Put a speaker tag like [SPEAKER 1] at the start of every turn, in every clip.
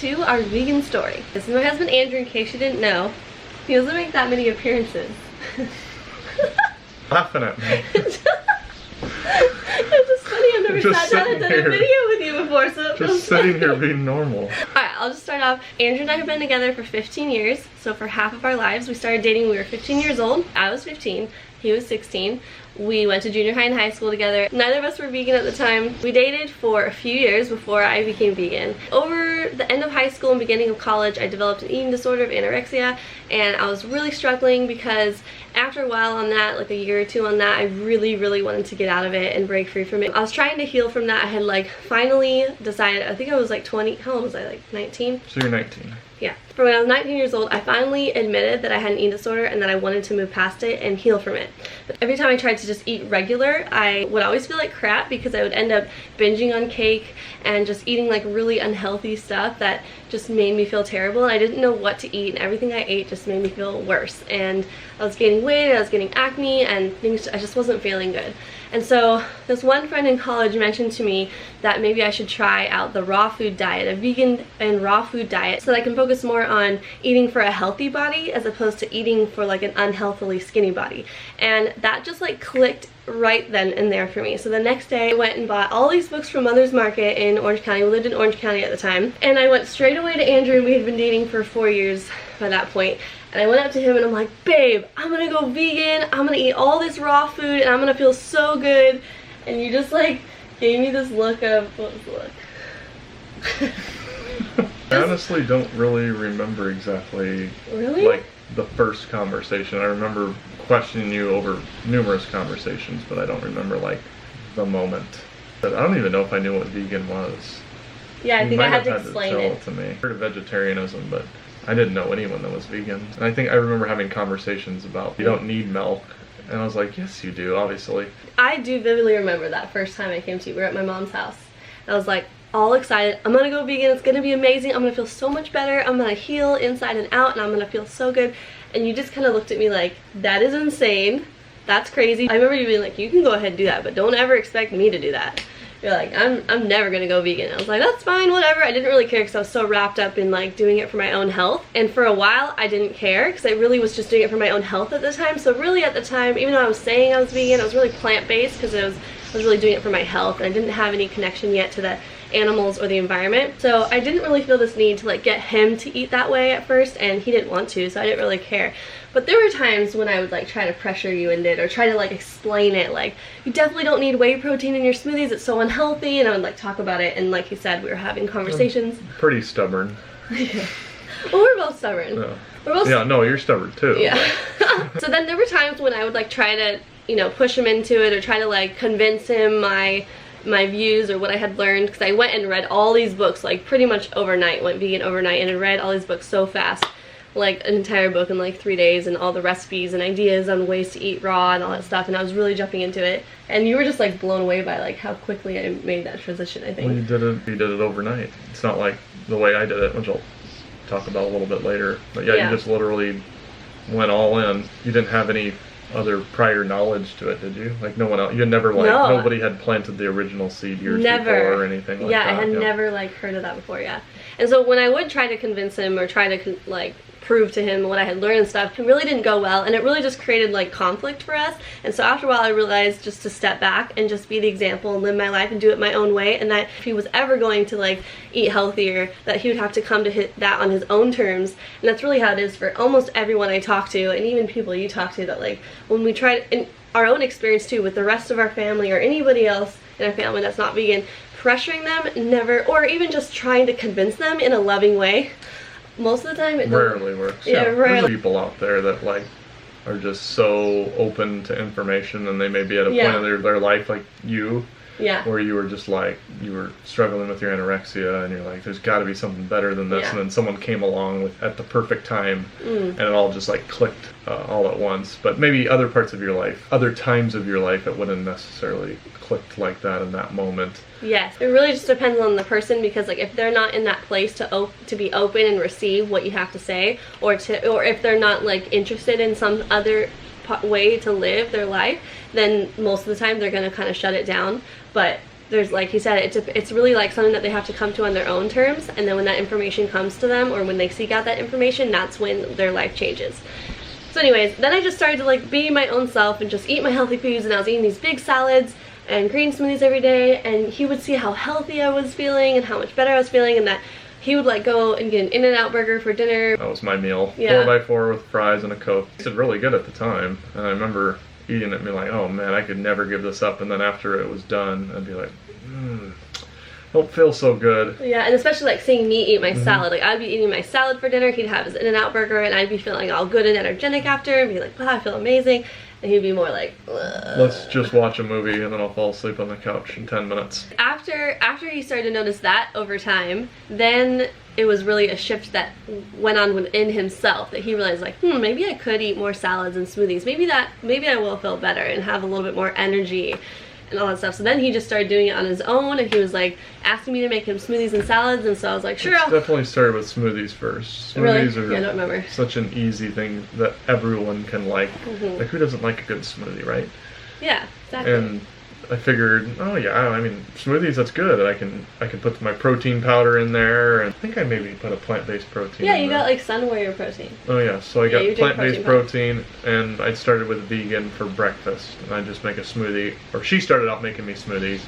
[SPEAKER 1] to our vegan story. This is my husband Andrew, in case you didn't know. He doesn't make that many appearances.
[SPEAKER 2] Laughing at me.
[SPEAKER 1] It's just funny, I've never sat down and done a video with you before, so
[SPEAKER 2] just sitting here being normal.
[SPEAKER 1] Alright, I'll just start off. Andrew and I have been together for 15 years, so for half of our lives. We started dating when we were 15 years old. I was 15, he was 16. We went to junior high and high school together. Neither of us were vegan at the time. We dated for a few years before I became vegan. Over the end of high school and beginning of college, I developed an eating disorder of anorexia, and I was really struggling because after a while on that, like a year or two on that, I really wanted to get out of it and break free from it. I was trying to heal from that. I had like finally decided, I think I was like 20, how old was I, like 19?
[SPEAKER 2] So you're 19.
[SPEAKER 1] Yeah. For when I was 19 years old, I finally admitted that I had an eating disorder and that I wanted to move past it and heal from it. But every time I tried to just eat regular, I would always feel like crap because I would end up binging on cake and just eating like really unhealthy stuff that just made me feel terrible, and I didn't know what to eat, and everything I ate just made me feel worse. And I was gaining weight, I was getting acne, and things, I just wasn't feeling good. And so this one friend in college mentioned to me that maybe I should try out the raw food diet, a vegan and raw food diet, so that I can focus more on eating for a healthy body as opposed to eating for like an unhealthily skinny body. And that just like clicked right then and there for me. So the next day I went and bought all these books from Mother's Market in Orange County. We lived in Orange County at the time. And I went straight away to Andrew, and we had been dating for 4 years by that point. And I went up to him and I'm like, babe, I'm gonna go vegan, I'm gonna eat all this raw food, and I'm gonna feel so good. And you just like gave me this look of, what was the look?
[SPEAKER 2] I honestly don't really remember exactly like the first conversation. I remember questioning you over numerous conversations, but I don't remember like the moment. But I don't even know if I knew what vegan was.
[SPEAKER 1] Yeah, I think I had to explain
[SPEAKER 2] it to me. I heard of vegetarianism, but I didn't know anyone that was vegan. And I think I remember having conversations about you don't need milk. And I was like, yes you do, obviously.
[SPEAKER 1] I do vividly remember that first time I came to you. We were at my mom's house. And I was like all excited. I'm gonna go vegan, it's gonna be amazing. I'm gonna feel so much better. I'm gonna heal inside and out, and I'm gonna feel so good. And you just kind of looked at me like, that is insane. That's crazy. I remember you being like, you can go ahead and do that, but don't ever expect me to do that. You're like, I'm never gonna go vegan. I was like, that's fine, whatever. I didn't really care because I was so wrapped up in like doing it for my own health. And for a while I didn't care because I really was just doing it for my own health at the time. So really at the time, even though I was saying I was vegan, I was really plant-based because I was really doing it for my health, and I didn't have any connection yet to the animals or the environment. So I didn't really feel this need to like get him to eat that way at first, and he didn't want to, so I didn't really care. But there were times when I would like try to pressure you into it, or try to like explain it, like, you definitely don't need whey protein in your smoothies, it's so unhealthy, and I would like talk about it, and like you said, we were having conversations.
[SPEAKER 2] I'm pretty stubborn.
[SPEAKER 1] Yeah. Well, we're both stubborn.
[SPEAKER 2] No.
[SPEAKER 1] We're both
[SPEAKER 2] no, you're stubborn too.
[SPEAKER 1] Yeah. So then there were times when I would like try to, you know, push him into it, or try to like convince him my views or what I had learned, because I went and read all these books like pretty much overnight, went vegan overnight, and I read all these books so fast, like an entire book in like 3 days, and all the recipes and ideas on ways to eat raw and all that stuff, and I was really jumping into it, and you were just like blown away by like how quickly I made that transition, I think.
[SPEAKER 2] Well, you did it overnight. It's not like the way I did it, which I'll talk about a little bit later, but yeah. You just literally went all in. You didn't have any other prior knowledge to it, did you? Like no one else, you never like, no. Nobody had planted the original seed years before or anything like that?
[SPEAKER 1] Yeah, I had never like heard of that before, yeah. And so when I would try to convince him or try to like prove to him what I had learned and stuff, it really didn't go well, and it really just created like conflict for us. And so after a while I realized just to step back and just be the example and live my life and do it my own way, and that if he was ever going to like eat healthier, that he would have to come to hit that on his own terms. And that's really how it is for almost everyone I talk to, and even people you talk to, that like when we try to, in our own experience too, with the rest of our family or anybody else in our family that's not vegan, pressuring them never, or even just trying to convince them in a loving way, most of the time it
[SPEAKER 2] rarely works.
[SPEAKER 1] Yeah, rarely.
[SPEAKER 2] There's people out there that like are just so open to information, and they may be at a point of their life like you, where you were just like, you were struggling with your anorexia, and you're like, there's got to be something better than this, and then someone came along at the perfect time, and it all just like clicked all at once. But maybe other parts of your life, other times of your life, it wouldn't necessarily clicked like that in that moment.
[SPEAKER 1] Yes, it really just depends on the person, because like if they're not in that place to be open and receive what you have to say, or if they're not like interested in some other way to live their life, then most of the time they're going to kind of shut it down. But there's, like he said, it's really like something that they have to come to on their own terms, and then when that information comes to them, or when they seek out that information, that's when their life changes. So anyways, then I just started to like be my own self and just eat my healthy foods, and I was eating these big salads and green smoothies every day, and he would see how healthy I was feeling and how much better I was feeling, and that he would like go and get an In-N-Out burger for dinner.
[SPEAKER 2] That was my meal.
[SPEAKER 1] Yeah.
[SPEAKER 2] 4x4 with fries and a Coke. It tasted really good at the time, and I remember eating it and being like, oh man, I could never give this up. And then after it was done, I'd be like, don't feel so good.
[SPEAKER 1] Yeah, and especially like seeing me eat my salad. Like I'd be eating my salad for dinner, he'd have his In-N-Out burger, and I'd be feeling all good and energetic after, and be like, wow, I feel amazing. And he'd be more like, ugh.
[SPEAKER 2] Let's just watch a movie, and then I'll fall asleep on the couch in 10 minutes.
[SPEAKER 1] After he started to notice that over time, then it was really a shift that went on within himself, that he realized like, maybe I could eat more salads and smoothies. Maybe I will feel better and have a little bit more energy and all that stuff. So then he just started doing it on his own, and he was like asking me to make him smoothies and salads, and so I was like, sure.
[SPEAKER 2] It's definitely started with smoothies first. Smoothies
[SPEAKER 1] really? Yeah, I don't remember.
[SPEAKER 2] Such an easy thing that everyone can like. Like, who doesn't like a good smoothie, right?
[SPEAKER 1] Yeah, exactly.
[SPEAKER 2] And I figured, oh yeah, I mean, smoothies, that's good. I can put my protein powder in there, and I think I maybe put a plant-based protein
[SPEAKER 1] Yeah,
[SPEAKER 2] in
[SPEAKER 1] you
[SPEAKER 2] there.
[SPEAKER 1] got like Sun Warrior protein.
[SPEAKER 2] Oh yeah, so I got plant-based protein, and I started with vegan for breakfast, and I just make a smoothie, or she started out making me smoothies,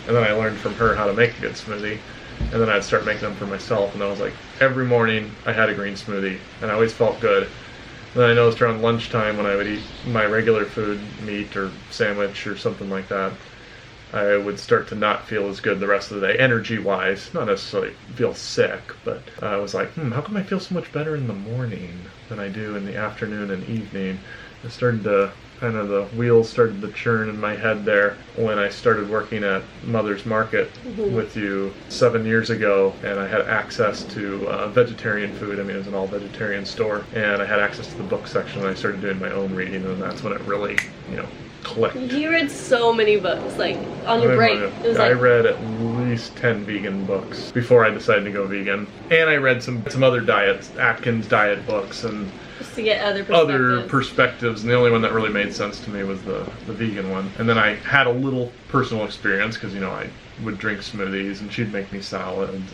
[SPEAKER 2] and then I learned from her how to make a good smoothie, and then I'd start making them for myself, and I was like, every morning I had a green smoothie, and I always felt good. Then I noticed around lunchtime when I would eat my regular food, meat or sandwich or something like that, I would start to not feel as good the rest of the day, energy-wise. Not necessarily feel sick, but I was like, how come I feel so much better in the morning than I do in the afternoon and evening? It started to, kind of the wheels started to churn in my head there when I started working at Mother's Market with you 7 years ago, and I had access to vegetarian food. I mean, it was an all-vegetarian store, and I had access to the book section, and I started doing my own reading, and that's when it really, clicked.
[SPEAKER 1] You read so many books, like, on your break.
[SPEAKER 2] I read at least 10 vegan books before I decided to go vegan. And I read some other diets, Atkins diet books, and
[SPEAKER 1] just to get other
[SPEAKER 2] perspectives. And the only one that really made sense to me was the vegan one. And then I had a little personal experience, because, I would drink smoothies, and she'd make me salads.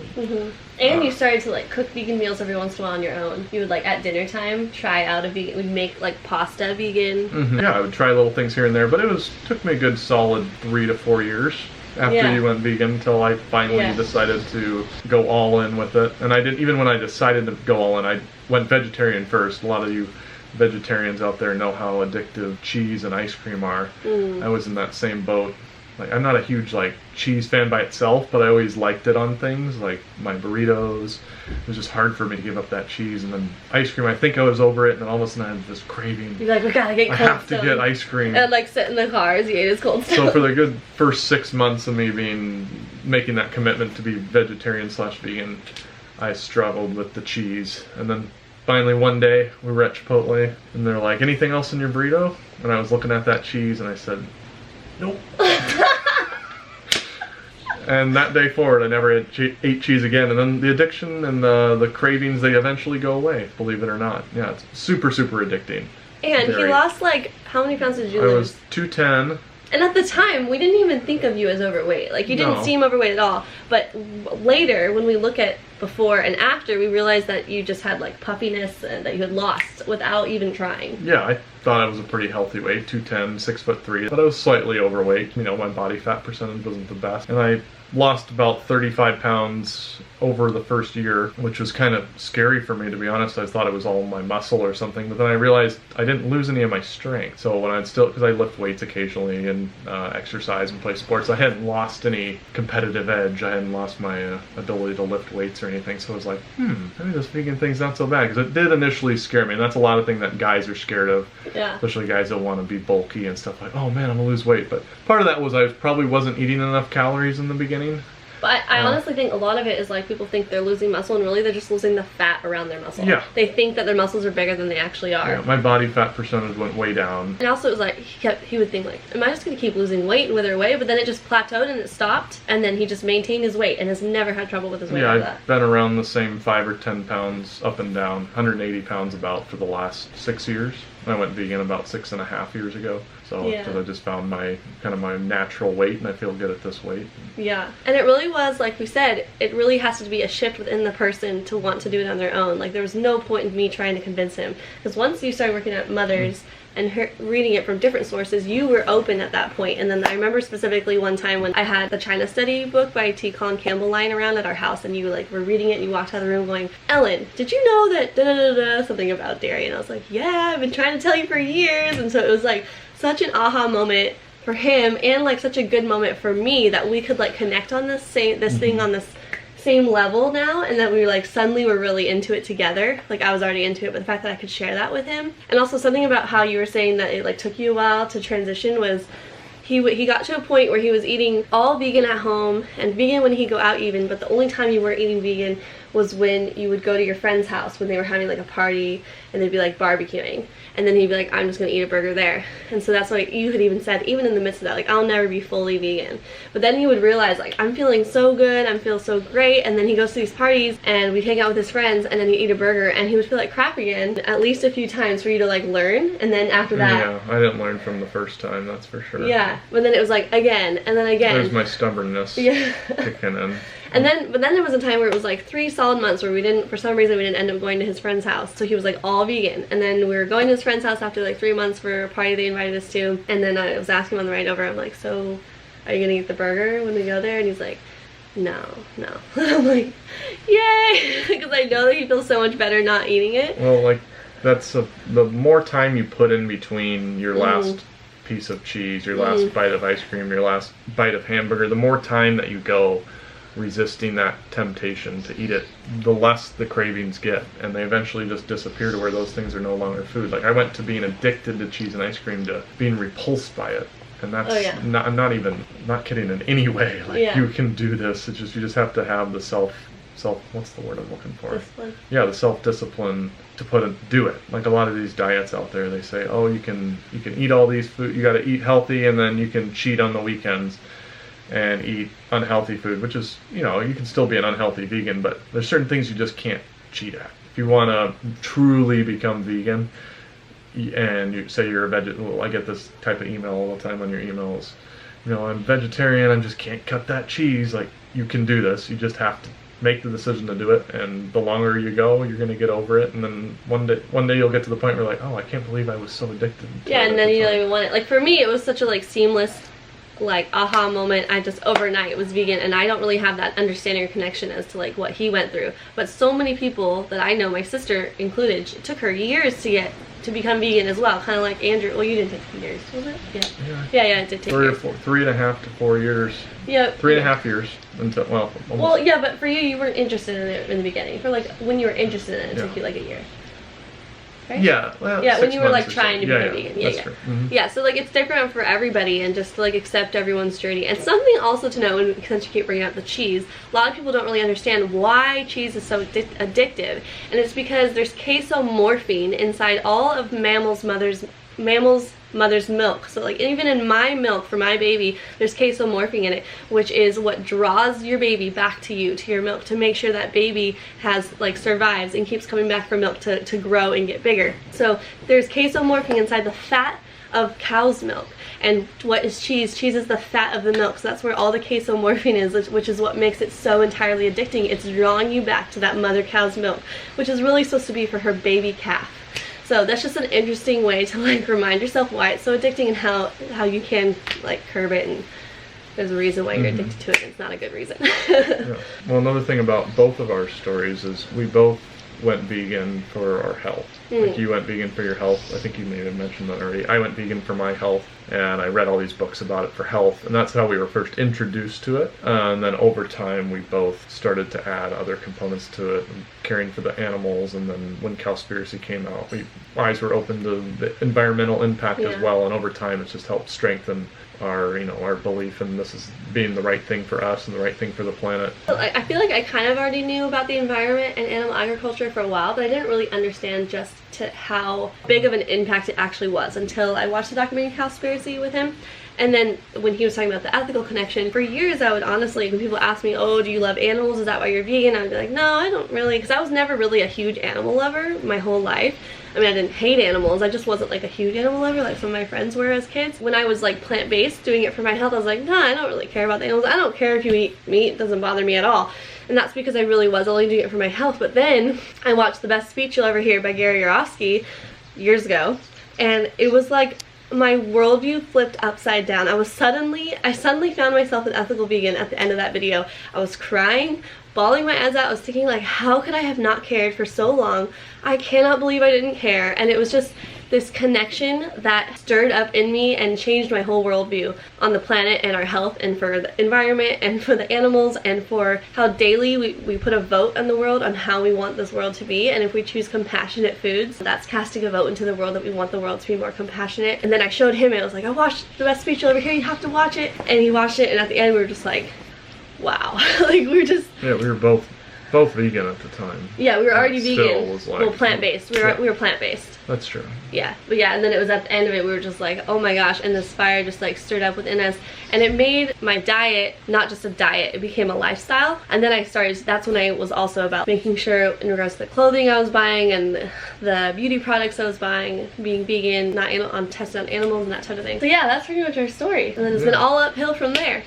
[SPEAKER 1] And you started to like cook vegan meals every once in a while on your own. You would like at dinner time try out a vegan, we'd make like pasta vegan.
[SPEAKER 2] Yeah, I would try little things here and there, but it took me a good solid 3 to 4 years after you went vegan until I finally decided to go all in with it. And I didn't, even when I decided to go all in, I went vegetarian first. A lot of you vegetarians out there know how addictive cheese and ice cream are. I was in that same boat. Like, I'm not a huge cheese fan by itself, but I always liked it on things like my burritos. It was just hard for me to give up that cheese. And then ice cream, I think I was over it, and then all of a sudden I had this craving.
[SPEAKER 1] You're like, we gotta get Cold
[SPEAKER 2] Stone. I have to get ice cream.
[SPEAKER 1] And like sit in the car as you ate his Cold Stone.
[SPEAKER 2] So for the good first 6 months of me making that commitment to be vegetarian/vegan, I struggled with the cheese. And then finally one day we were at Chipotle, and they're like, anything else in your burrito? And I was looking at that cheese, and I said, nope. And that day forward, I never ate cheese again. And then the addiction and the cravings, they eventually go away, believe it or not. Yeah, it's super, super addicting.
[SPEAKER 1] And he lost how many pounds did you lose?
[SPEAKER 2] I was 210.
[SPEAKER 1] And at the time, we didn't even think of you as overweight. Like, you didn't seem overweight at all. But later, when we look at before and after, we realized that you just had puffiness and that you had lost without even trying.
[SPEAKER 2] Yeah, I thought I was a pretty healthy weight, 210, 6'3", but I was slightly overweight. My body fat percentage wasn't the best. And I lost about 35 pounds over the first year, which was kind of scary for me, to be honest. I thought it was all my muscle or something, but then I realized I didn't lose any of my strength. So when because I lift weights occasionally and exercise and play sports, I hadn't lost any competitive edge. I hadn't lost my ability to lift weights or anything. So I was like, maybe this vegan thing's not so bad, because it did initially scare me, and that's a lot of things that guys are scared of.
[SPEAKER 1] Yeah.
[SPEAKER 2] Especially guys that want to be bulky and stuff, like, oh man, I'm gonna lose weight. But part of that was I probably wasn't eating enough calories in the beginning.
[SPEAKER 1] But I honestly think a lot of it is people think they're losing muscle, and really they're just losing the fat around their muscle.
[SPEAKER 2] Yeah.
[SPEAKER 1] They think that their muscles are bigger than they actually are.
[SPEAKER 2] Yeah, my body fat percentage went way down.
[SPEAKER 1] And also it was he would think am I just going to keep losing weight and wither away? But then it just plateaued and it stopped, and then he just maintained his weight and has never had trouble with his weight after that.
[SPEAKER 2] I've been around the same 5 or 10 pounds up and down, 180 pounds about for the last 6 years. I went vegan about 6.5 years ago. So because I just found my natural weight, and I feel good at this weight.
[SPEAKER 1] Yeah, and it really was, like we said, it really has to be a shift within the person to want to do it on their own. Like there was no point in me trying to convince him, because once you started working at Mother's and reading it from different sources, you were open at that point. And then I remember specifically one time when I had the China Study book by T. Colin Campbell lying around at our house, and you like were reading it, and you walked out of the room going, Ellen, did you know that da-da-da-da, something about dairy? And I was like, yeah, I've been trying to tell you for years. And so it was like such an aha moment for him, and like such a good moment for me that we could like connect on this thing on this same level now, and that we were like suddenly were really into it together. Like I was already into it, but the fact that I could share that with him. And also something about how you were saying that it like took you a while to transition was he got to a point where he was eating all vegan at home and vegan when he'd go out even, but the only time you weren't eating vegan was when you would go to your friend's house when they were having like a party and they'd be like barbecuing, and then he'd be like, I'm just gonna eat a burger there. And so that's why you had even said, even in the midst of that, like I'll never be fully vegan. But then he would realize like I'm feeling so good, I'm feeling so great, and then he goes to these parties and we'd hang out with his friends, and then he'd eat a burger and he would feel like crap again at least a few times for you to like learn. And then after that,
[SPEAKER 2] yeah, I didn't learn from the first time, that's for sure.
[SPEAKER 1] Yeah, but then it was like again and then again.
[SPEAKER 2] There's my stubbornness kicking in.
[SPEAKER 1] And then, but then there was a time where it was like 3 solid months where we didn't, for some reason, we didn't end up going to his friend's house. So he was like all vegan. And then we were going to his friend's house after like 3 months for a party they invited us to. And then I was asking him on the ride over, I'm like, so are you gonna eat the burger when we go there? And he's like, no. I'm like, yay! Because I know that he feels so much better not eating it.
[SPEAKER 2] Well, like that's the more time you put in between your last piece of cheese, your last bite of ice cream, your last bite of hamburger, the more time that you go resisting that temptation to eat it, the less the cravings get, and they eventually just disappear to where those things are no longer food. Like I went to being addicted to cheese and ice cream to being repulsed by it, and that's I'm not kidding in any way. Like you can do this. It's just you just have to have the self what's the word I'm looking for?
[SPEAKER 1] Discipline.
[SPEAKER 2] Yeah, the self-discipline to do it. Like a lot of these diets out there, they say, oh, you can eat all these food, you got to eat healthy, and then you can cheat on the weekends and eat unhealthy food, which is, you can still be an unhealthy vegan, but there's certain things you just can't cheat at. If you want to truly become vegan, and you say you're a vegetarian, I get this type of email all the time on your emails, I'm vegetarian, I just can't cut that cheese. Like, you can do this, you just have to make the decision to do it, and the longer you go, you're going to get over it, and then one day you'll get to the point where like, oh, I can't believe I was so addicted to it.
[SPEAKER 1] And then you don't even want it. Like for me, it was such a like seamless like aha moment. I just overnight was vegan, and I don't really have that understanding or connection as to like what he went through. But so many people that I know, my sister included, it took her years to become vegan as well. Kind of like Andrew. Well, you didn't take years, was it? Yeah, it did take
[SPEAKER 2] 3.5 to 4 years.
[SPEAKER 1] Yeah.
[SPEAKER 2] 3.5 years until almost.
[SPEAKER 1] Well, yeah, but for you weren't interested in it in the beginning. For like when you were interested in it, it took you like a year. Right?
[SPEAKER 2] Yeah, well,
[SPEAKER 1] when you were like trying to become vegan.
[SPEAKER 2] That's true. Mm-hmm.
[SPEAKER 1] Yeah, so like it's different for everybody, and just to like accept everyone's journey. And something also to know, and since you keep bringing up the cheese, a lot of people don't really understand why cheese is so addictive, and it's because there's casomorphine inside all of mammals' mother's milk. So like even in my milk for my baby, there's casomorphine in it, which is what draws your baby back to you, to your milk, to make sure that baby has like survives and keeps coming back for milk to grow and get bigger. So there's casomorphine inside the fat of cow's milk. And what is cheese? Cheese is the fat of the milk, so that's where all the casomorphine is, which is what makes it so entirely addicting. It's drawing you back to that mother cow's milk, which is really supposed to be for her baby calf. So that's just an interesting way to like remind yourself why it's so addicting and how you can like curb it, and there's a reason why you're addicted to it, and it's not a good reason.
[SPEAKER 2] Yeah. Well, another thing about both of our stories is we both went vegan for our health. Like you went vegan for your health. I think you may have mentioned that already. I went vegan for my health, and I read all these books about it for health, and that's how we were first introduced to it. And then over time, we both started to add other components to it, and caring for the animals. And then when Cowspiracy came out, our eyes were open to the environmental impact as well. And over time, it's just helped strengthen our belief in this is being the right thing for us and the right thing for the planet.
[SPEAKER 1] I feel like I kind of already knew about the environment and animal agriculture for a while, but I didn't really understand just how big of an impact it actually was until I watched the documentary Cowspiracy with him. And then when he was talking about the ethical connection, for years I would honestly, when people ask me, oh, do you love animals? Is that why you're vegan? I would be like, no, I don't really, because I was never really a huge animal lover my whole life. I mean, I didn't hate animals, I just wasn't like a huge animal lover like some of my friends were as kids. When I was like plant-based, doing it for my health, I was like, nah, I don't really care about the animals. I don't care if you eat meat, it doesn't bother me at all. And that's because I really was only doing it for my health. But then I watched The Best Speech You'll Ever Hear by Gary Yourofsky years ago, and it was like my worldview flipped upside down. I suddenly found myself an ethical vegan at the end of that video. I was crying, bawling my eyes out. I was thinking like, how could I have not cared for so long? I cannot believe I didn't care. And it was just this connection that stirred up in me and changed my whole worldview on the planet and our health and for the environment and for the animals and for how daily we put a vote on the world on how we want this world to be. And if we choose compassionate foods, that's casting a vote into the world that we want the world to be more compassionate. And then I showed him it. I was like, I watched The Best Speech You'll Ever Hear, you have to watch it. And he watched it, and at the end we were just like, wow. Like we were just...
[SPEAKER 2] Yeah, we were both vegan at the time.
[SPEAKER 1] Yeah, we were already vegan. Was like, well, plant-based. We were plant-based.
[SPEAKER 2] That's true.
[SPEAKER 1] Yeah, but yeah, and then it was at the end of it, we were just like, oh my gosh, and this fire just like stirred up within us, and it made my diet not just a diet, it became a lifestyle. And then I started, that's when I was also about making sure in regards to the clothing I was buying and the beauty products I was buying, being vegan, not tested on animals and that type of thing. So yeah, that's pretty much our story. And then it's been all uphill from there.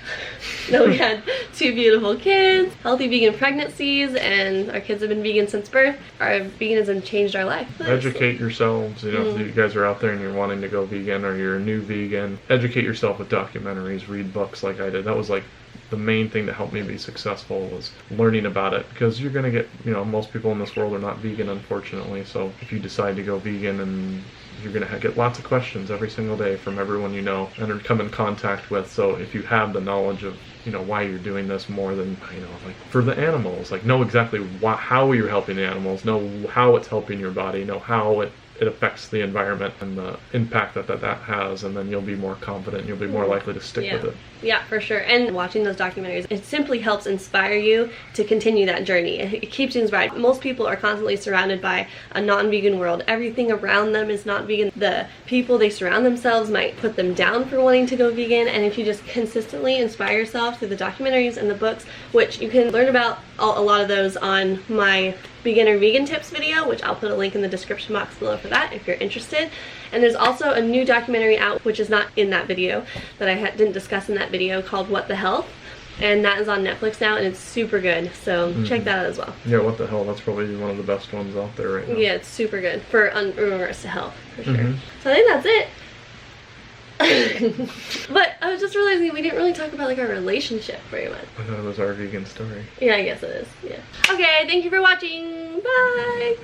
[SPEAKER 1] Then we had 2 beautiful kids, healthy vegan pregnancies, and our kids have been vegan since birth. Our veganism changed our life.
[SPEAKER 2] Educate yourselves. You know, if you guys are out there and you're wanting to go vegan or you're a new vegan, educate yourself with documentaries, read books like I did. That was like the main thing that helped me be successful, was learning about it, because you're going to get, you know, most people in this world are not vegan, unfortunately. So if you decide to go vegan, and you're going to get lots of questions every single day from everyone you know and come in contact with. So if you have the knowledge of, you know, why you're doing this more than, you know, like for the animals, like know exactly how you're helping the animals, know how it's helping your body, know how it affects the environment and the impact that has, and then you'll be more confident, you'll be more likely to stick with it.
[SPEAKER 1] Yeah, for sure. And watching those documentaries, it simply helps inspire you to continue that journey. It keeps you inspired. Most people are constantly surrounded by a non-vegan world. Everything around them is not vegan. The people they surround themselves might put them down for wanting to go vegan, and if you just consistently inspire yourself through the documentaries and the books, which you can learn about a lot of those on my beginner vegan tips video, which I'll put a link in the description box below for that if you're interested. And there's also a new documentary out, which is not in that video, that I didn't discuss in that video, called What the Health, and that is on Netflix now, and it's super good, so check that out as well.
[SPEAKER 2] Yeah, What the Hell, that's probably one of the best ones out there right now.
[SPEAKER 1] Yeah, it's super good for in regards to health, for sure. So I think that's it. But I was just realizing we didn't really talk about like our relationship very much.
[SPEAKER 2] I thought it was our vegan story.
[SPEAKER 1] Yeah, I guess it is. Yeah. Okay, thank you for watching. Bye.